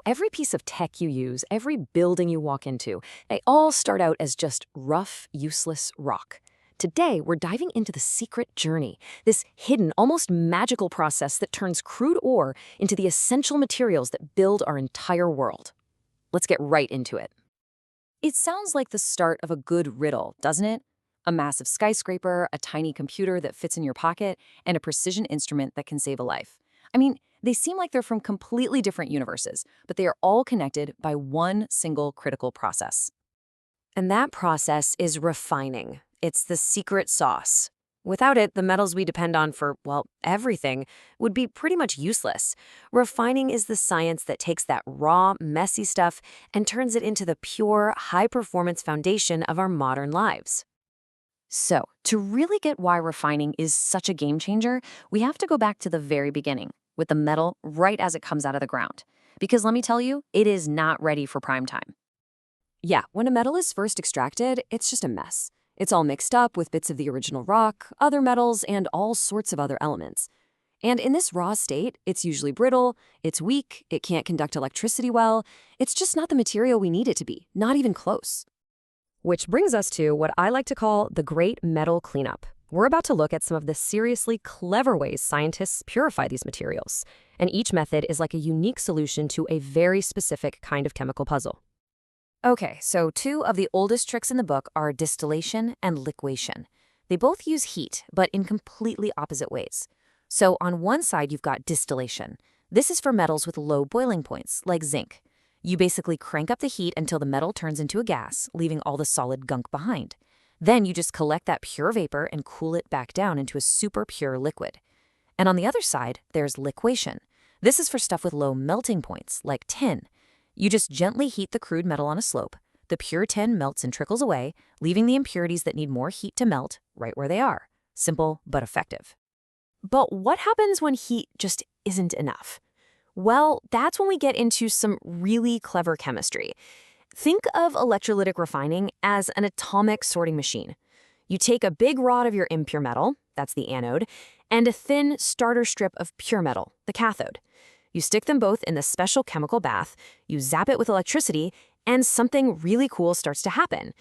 Every piece of tech you use, every building you walk into, they all start out as just rough, useless rock. Today, we're diving into the secret journey, this hidden, almost magical process that turns crude ore into the essential materials that build our entire world. Let's get right into it. It sounds like the start of a good riddle, doesn't it? A massive skyscraper, a tiny computer that fits in your pocket, and a precision instrument that can save a life. I mean, they seem like they're from completely different universes, but they are all connected by one single critical process. And that process is refining. It's the secret sauce. Without it, the metals we depend on for, well, everything would be pretty much useless. Refining is the science that takes that raw, messy stuff and turns it into the pure, high-performance foundation of our modern lives. So, to really get why refining is such a game changer, we have to go back to the very beginning, with the metal right as it comes out of the ground. Because let me tell you, it is not ready for prime time. Yeah, when a metal is first extracted, it's just a mess. It's all mixed up with bits of the original rock, other metals, and all sorts of other elements. And in this raw state, it's usually brittle, it's weak, it can't conduct electricity well, it's just not the material we need it to be, not even close. Which brings us to what I like to call the Great Metal Cleanup. We're about to look at some of the seriously clever ways scientists purify these materials. And each method is like a unique solution to a very specific kind of chemical puzzle. Okay, so two of the oldest tricks in the book are distillation and liquation. They both use heat, but in completely opposite ways. So on one side, you've got distillation. This is for metals with low boiling points, like zinc. You basically crank up the heat until the metal turns into a gas, leaving all the solid gunk behind. Then you just collect that pure vapor and cool it back down into a super pure liquid. And on the other side, there's liquation. This is for stuff with low melting points, like tin. You just gently heat the crude metal on a slope. The pure tin melts and trickles away, leaving the impurities that need more heat to melt right where they are. Simple, but effective. But what happens when heat just isn't enough? Well, that's when we get into some really clever chemistry. Think of electrolytic refining as an atomic sorting machine. You take a big rod of your impure metal, that's the anode, and a thin starter strip of pure metal, the cathode. You stick them both in the special chemical bath, you zap it with electricity, and something really cool starts to happen.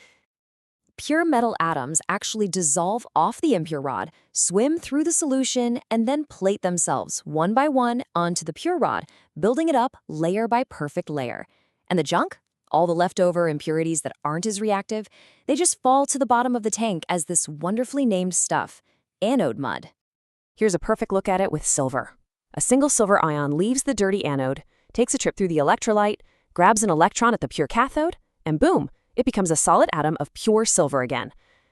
Pure metal atoms actually dissolve off the impure rod, swim through the solution, and then plate themselves one by one onto the pure rod, building it up layer by perfect layer. And the junk, all the leftover impurities that aren't as reactive, they just fall to the bottom of the tank as this wonderfully named stuff, anode mud. Here's a perfect look at it with silver. A single silver ion leaves the dirty anode, takes a trip through the electrolyte, grabs an electron at the pure cathode, and boom, it becomes a solid atom of pure silver again.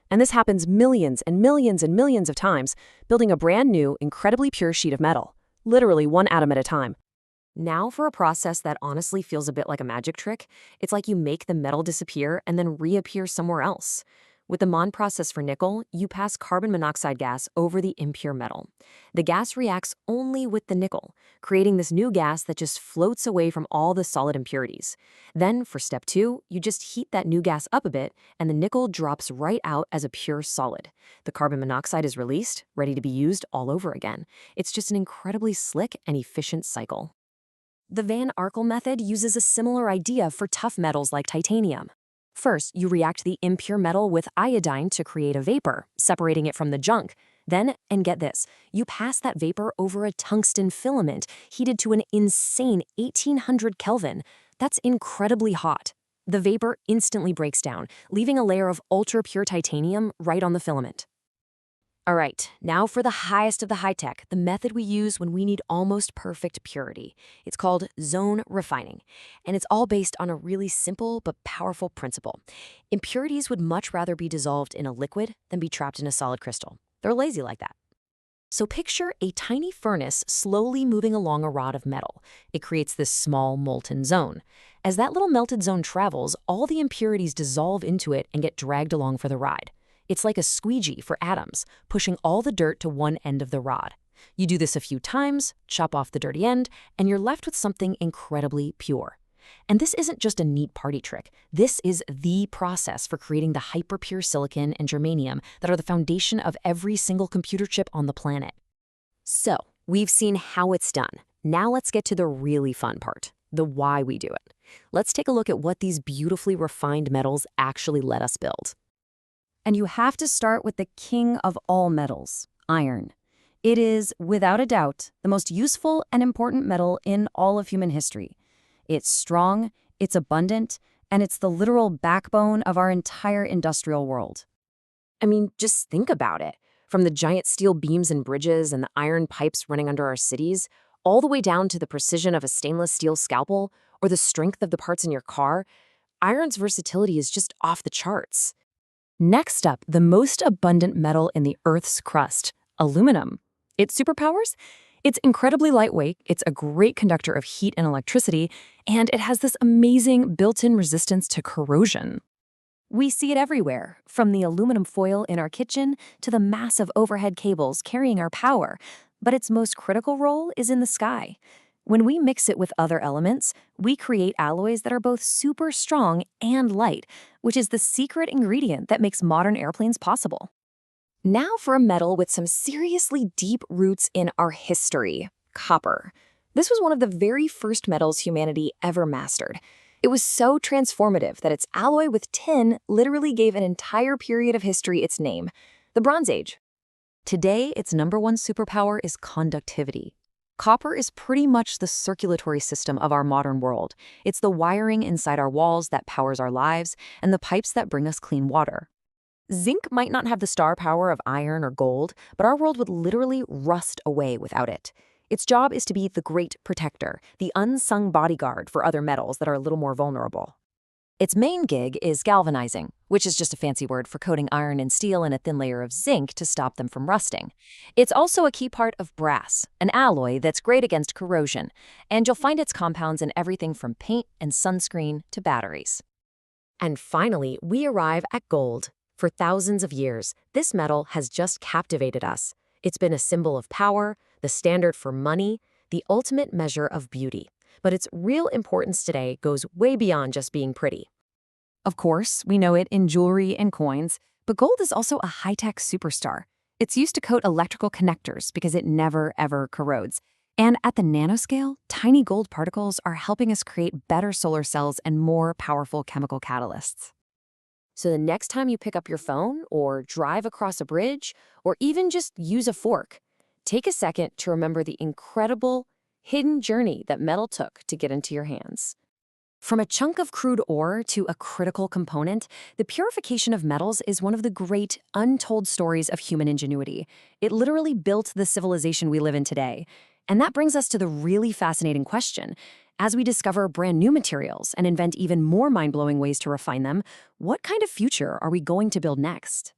And this happens millions and millions and millions of times, building a brand new, incredibly pure sheet of metal, literally one atom at a time. Now for a process that honestly feels a bit like a magic trick, it's like you make the metal disappear and then reappear somewhere else. With the Mond process for nickel, you pass carbon monoxide gas over the impure metal. The gas reacts only with the nickel, creating this new gas that just floats away from all the solid impurities. Then, for step 2, you just heat that new gas up a bit, and the nickel drops right out as a pure solid. The carbon monoxide is released, ready to be used all over again. It's just an incredibly slick and efficient cycle. The Van Arkel method uses a similar idea for tough metals like titanium. First, you react the impure metal with iodine to create a vapor, separating it from the junk. Then, and get this, you pass that vapor over a tungsten filament heated to an insane 1800 Kelvin. That's incredibly hot. The vapor instantly breaks down, leaving a layer of ultra-pure titanium right on the filament. All right, now for the highest of the high tech, the method we use when we need almost perfect purity. It's called zone refining, and it's all based on a really simple but powerful principle. Impurities would much rather be dissolved in a liquid than be trapped in a solid crystal. They're lazy like that. So picture a tiny furnace slowly moving along a rod of metal. It creates this small molten zone. As that little melted zone travels, all the impurities dissolve into it and get dragged along for the ride. It's like a squeegee for atoms, pushing all the dirt to one end of the rod. You do this a few times, chop off the dirty end, and you're left with something incredibly pure. And this isn't just a neat party trick. This is the process for creating the hyper-pure silicon and germanium that are the foundation of every single computer chip on the planet. So, we've seen how it's done. Now let's get to the really fun part, the why we do it. Let's take a look at what these beautifully refined metals actually let us build. And you have to start with the king of all metals, iron. It is, without a doubt, the most useful and important metal in all of human history. It's strong, it's abundant, and it's the literal backbone of our entire industrial world. I mean, just think about it. From the giant steel beams and bridges and the iron pipes running under our cities, all the way down to the precision of a stainless steel scalpel or the strength of the parts in your car, iron's versatility is just off the charts. Next up, the most abundant metal in the Earth's crust, aluminum. Its superpowers? It's incredibly lightweight, it's a great conductor of heat and electricity, and it has this amazing built-in resistance to corrosion. We see it everywhere, from the aluminum foil in our kitchen to the massive overhead cables carrying our power, but its most critical role is in the sky. When we mix it with other elements, we create alloys that are both super strong and light, which is the secret ingredient that makes modern airplanes possible. Now for a metal with some seriously deep roots in our history, copper. This was one of the very first metals humanity ever mastered. It was so transformative that its alloy with tin literally gave an entire period of history its name, the Bronze Age. Today, its #1 superpower is conductivity. Copper is pretty much the circulatory system of our modern world. It's the wiring inside our walls that powers our lives and the pipes that bring us clean water. Zinc might not have the star power of iron or gold, but our world would literally rust away without it. Its job is to be the great protector, the unsung bodyguard for other metals that are a little more vulnerable. Its main gig is galvanizing, which is just a fancy word for coating iron and steel in a thin layer of zinc to stop them from rusting. It's also a key part of brass, an alloy that's great against corrosion, and you'll find its compounds in everything from paint and sunscreen to batteries. And finally, we arrive at gold. For thousands of years, this metal has just captivated us. It's been a symbol of power, the standard for money, the ultimate measure of beauty. But its real importance today goes way beyond just being pretty. Of course, we know it in jewelry and coins, but gold is also a high-tech superstar. It's used to coat electrical connectors because it never, ever corrodes. And at the nanoscale, tiny gold particles are helping us create better solar cells and more powerful chemical catalysts. So the next time you pick up your phone or drive across a bridge or even just use a fork, take a second to remember the incredible, hidden journey that metal took to get into your hands. From a chunk of crude ore to a critical component, the purification of metals is one of the great, untold stories of human ingenuity. It literally built the civilization we live in today. And that brings us to the really fascinating question. As we discover brand new materials and invent even more mind-blowing ways to refine them, what kind of future are we going to build next?